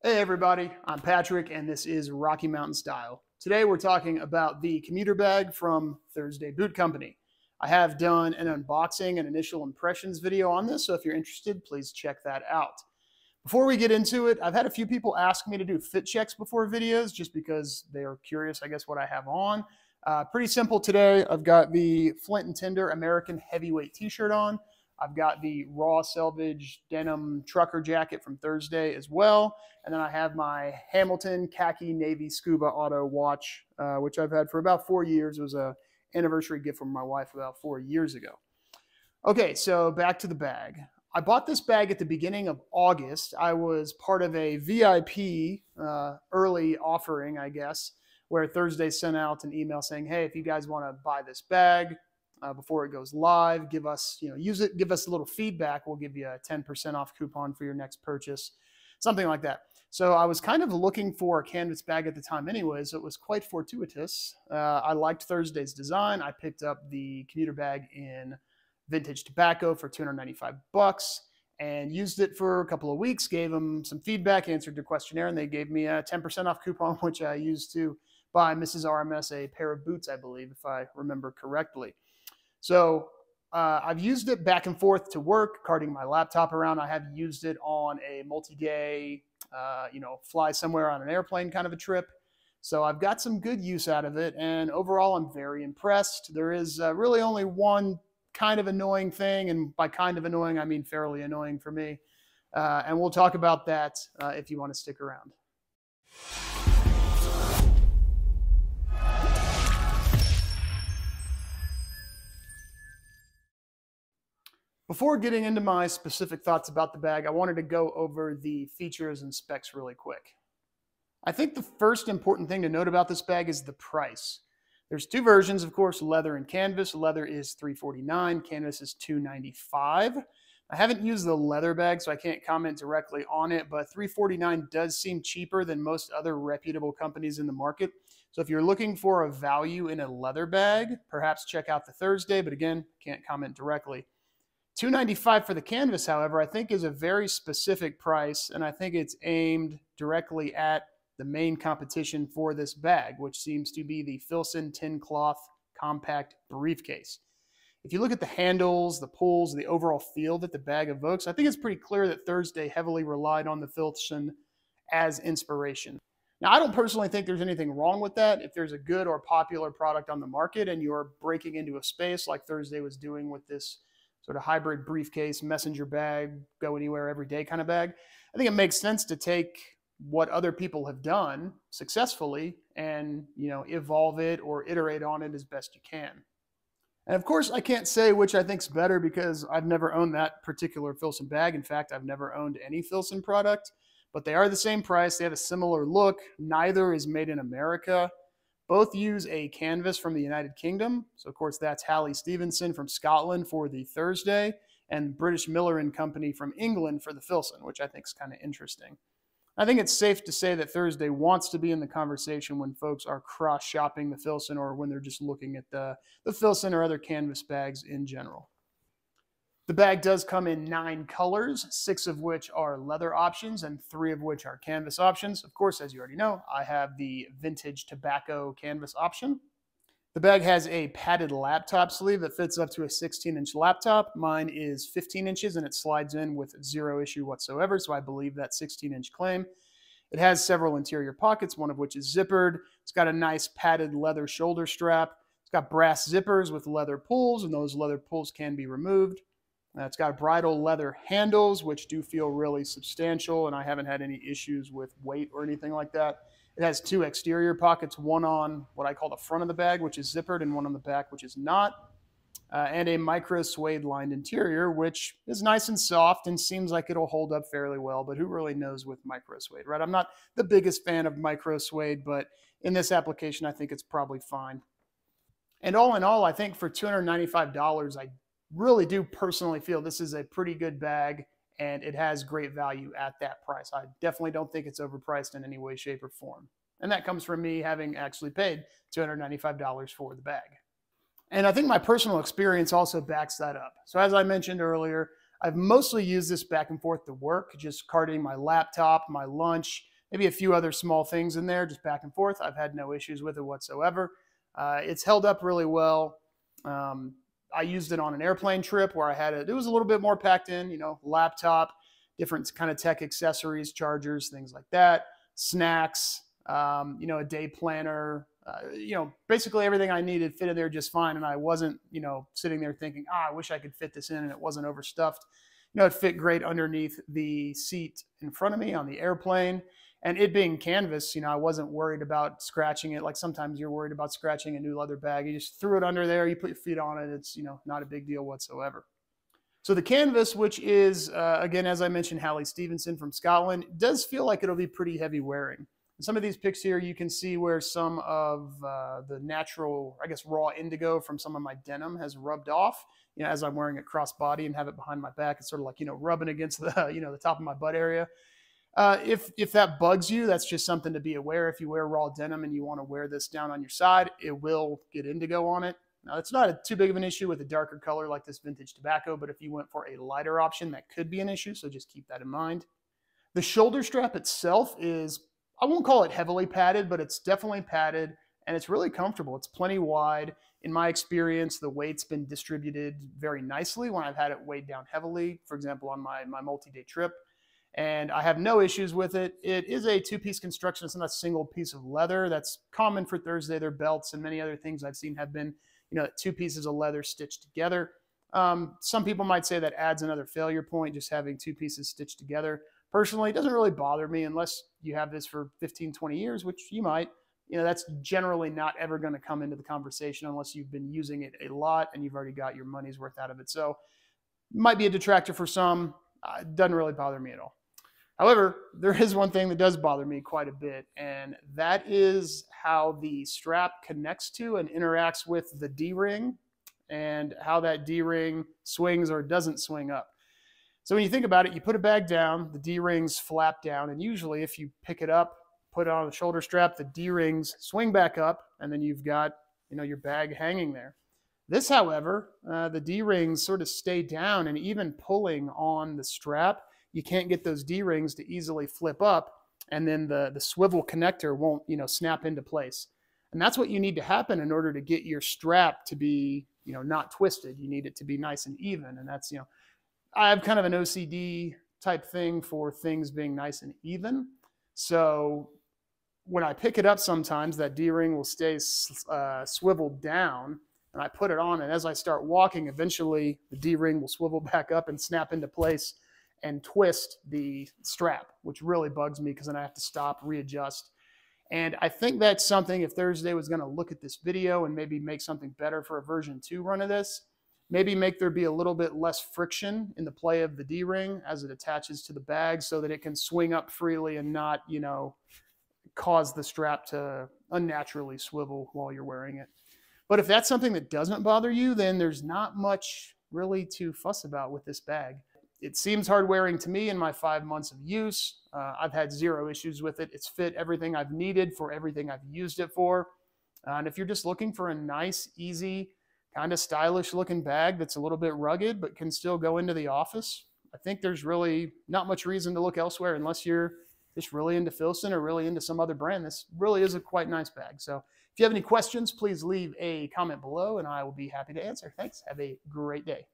Hey everybody, I'm Patrick and this is Rocky Mountain Style. Today we're talking about the commuter bag from Thursday Boot Company. I have done an unboxing and initial impressions video on this, so if you're interested, please check that out. Before we get into it, I've had a few people ask me to do fit checks before videos just because they are curious, I guess, what I have on. Pretty simple today. I've got the Flint & Tinder American Heavyweight t-shirt on. I've got the raw selvage denim trucker jacket from Thursday as well. And then I have my Hamilton khaki navy scuba auto watch, which I've had for about 4 years. It was an anniversary gift from my wife about 4 years ago. Okay, so back to the bag. I bought this bag at the beginning of August. I was part of a VIP early offering, I guess, where Thursday sent out an email saying, hey, if you guys want to buy this bag, before it goes live, give us, use it, give us a little feedback. We'll give you a 10% off coupon for your next purchase, something like that. So I was kind of looking for a canvas bag at the time anyway, so it was quite fortuitous. I liked Thursday's design. I picked up the commuter bag in vintage tobacco for $295 and used it for a couple of weeks, gave them some feedback, answered the questionnaire, and they gave me a 10% off coupon, which I used to buy Mrs. RMS a pair of boots, I believe, if I remember correctly. So I've used it back and forth to work, carting my laptop around. I have used it on a multi-day, fly somewhere on an airplane kind of a trip. So I've got some good use out of it. And overall, I'm very impressed. There is really only one kind of annoying thing. And by kind of annoying, I mean fairly annoying for me. And we'll talk about that if you want to stick around. Before getting into my specific thoughts about the bag, I wanted to go over the features and specs really quick. I think the first important thing to note about this bag is the price. There's two versions, of course, leather and canvas. Leather is $349, canvas is $295. I haven't used the leather bag, so I can't comment directly on it, but $349 does seem cheaper than most other reputable companies in the market. So if you're looking for a value in a leather bag, perhaps check out the Thursday, but again, can't comment directly. $295 for the canvas, however, I think is a very specific price, and I think it's aimed directly at the main competition for this bag, which seems to be the Filson Tin Cloth Compact Briefcase. If you look at the handles, the pulls, the overall feel that the bag evokes, I think it's pretty clear that Thursday heavily relied on the Filson as inspiration. Now, I don't personally think there's anything wrong with that. If there's a good or popular product on the market and you're breaking into a space like Thursday was doing with this sort of hybrid briefcase, messenger bag, go anywhere every day kind of bag, I think it makes sense to take what other people have done successfully and, evolve it or iterate on it as best you can. And of course, I can't say which I think's better because I've never owned that particular Filson bag. In fact, I've never owned any Filson product, but they are the same price. They have a similar look. Neither is made in America. Both use a canvas from the United Kingdom. So, of course, that's Halley Stevenson from Scotland for the Thursday and British Miller and Company from England for the Filson, which I think is kind of interesting. I think it's safe to say that Thursday wants to be in the conversation when folks are cross-shopping the Filson or when they're just looking at the Filson or other canvas bags in general. The bag does come in 9 colors, 6 of which are leather options and 3 of which are canvas options. Of course, as you already know, I have the vintage tobacco canvas option. The bag has a padded laptop sleeve that fits up to a 16-inch laptop. Mine is 15 inches and it slides in with zero issue whatsoever, so I believe that 16-inch claim. It has several interior pockets, one of which is zippered. It's got a nice padded leather shoulder strap. It's got brass zippers with leather pulls, and those leather pulls can be removed. It's got bridle leather handles, which do feel really substantial, and I haven't had any issues with weight or anything like that. It has 2 exterior pockets, one on what I call the front of the bag, which is zippered, and one on the back, which is not, and a micro suede lined interior, which is nice and soft and seems like it'll hold up fairly well, but who really knows with micro suede, right? I'm not the biggest fan of micro suede, but in this application, I think it's probably fine. And all in all, I think for $295, I really do personally feel this is a pretty good bag and it has great value at that price. I definitely don't think it's overpriced in any way, shape, or form. And that comes from me having actually paid $295 for the bag. And I think my personal experience also backs that up. So as I mentioned earlier, I've mostly used this back and forth to work, just carting my laptop, my lunch, maybe a few other small things in there, just back and forth. I've had no issues with it whatsoever. It's held up really well. I used it on an airplane trip where I had it was a little bit more packed in, you know, laptop, different kind of tech accessories, chargers, things like that, snacks, you know, a day planner, you know, basically everything I needed fit in there just fine. And I wasn't, you know, sitting there thinking, I wish I could fit this in, and it wasn't overstuffed. You know, it fit great underneath the seat in front of me on the airplane. And it being canvas, you know, I wasn't worried about scratching it. Like sometimes you're worried about scratching a new leather bag. You just threw it under there, you put your feet on it. It's, you know, not a big deal whatsoever. So the canvas, which is, again, as I mentioned, Hallie Stevenson from Scotland, does feel like it'll be pretty heavy wearing. In some of these pics here, you can see where some of the natural, I guess, raw indigo from some of my denim has rubbed off. You know, as I'm wearing it crossbody and have it behind my back, it's sort of like, you know, rubbing against the, you know, the top of my butt area. If that bugs you, that's just something to be aware. If you wear raw denim and you want to wear this down on your side, it will get indigo on it. Now, it's not too big of an issue with a darker color like this vintage tobacco, but if you went for a lighter option, that could be an issue, so just keep that in mind. The shoulder strap itself is, I won't call it heavily padded, but it's definitely padded, and it's really comfortable. It's plenty wide. In my experience, the weight's been distributed very nicely when I've had it weighed down heavily, for example, on my multi-day trip. And I have no issues with it. It is a two-piece construction. It's not a single piece of leather. That's common for Thursday. Their belts and many other things I've seen have been, you know, two pieces of leather stitched together. Some people might say that adds another failure point, just having two pieces stitched together. Personally, it doesn't really bother me unless you have this for 15, 20 years, which you might. You know, that's generally not ever going to come into the conversation unless you've been using it a lot and you've already got your money's worth out of it. So it might be a detractor for some. It doesn't really bother me at all. However, there is one thing that does bother me quite a bit, and that is how the strap connects to and interacts with the D-ring and how that D-ring swings or doesn't swing up. So when you think about it, you put a bag down, the D-rings flap down, and usually if you pick it up, put it on the shoulder strap, the D-rings swing back up, and then you've got, you know, your bag hanging there. This, however, the D-rings sort of stay down, and even pulling on the strap, you can't get those D-rings to easily flip up, and then the swivel connector won't, you know, snap into place. And that's what you need to happen in order to get your strap to be, you know, not twisted. You need it to be nice and even. And that's, you know, I have kind of an OCD type thing for things being nice and even. So when I pick it up sometimes, that D-ring will stay swiveled down, and I put it on, and as I start walking, eventually the D-ring will swivel back up and snap into place and twist the strap, which really bugs me because then I have to stop, readjust. And I think that's something, if Thursday was going to look at this video and maybe make something better for a version 2 run of this, maybe make there be a little bit less friction in the play of the D-ring as it attaches to the bag so that it can swing up freely and not, you know, cause the strap to unnaturally swivel while you're wearing it. But if that's something that doesn't bother you, then there's not much really to fuss about with this bag. It seems hard wearing to me in my 5 months of use. I've had zero issues with it. It's fit everything I've needed for everything I've used it for. And if you're just looking for a nice, easy, kind of stylish looking bag that's a little bit rugged but can still go into the office, I think there's really not much reason to look elsewhere unless you're just really into Filson or really into some other brand. This really is a quite nice bag. So if you have any questions, please leave a comment below and I will be happy to answer. Thanks. Have a great day.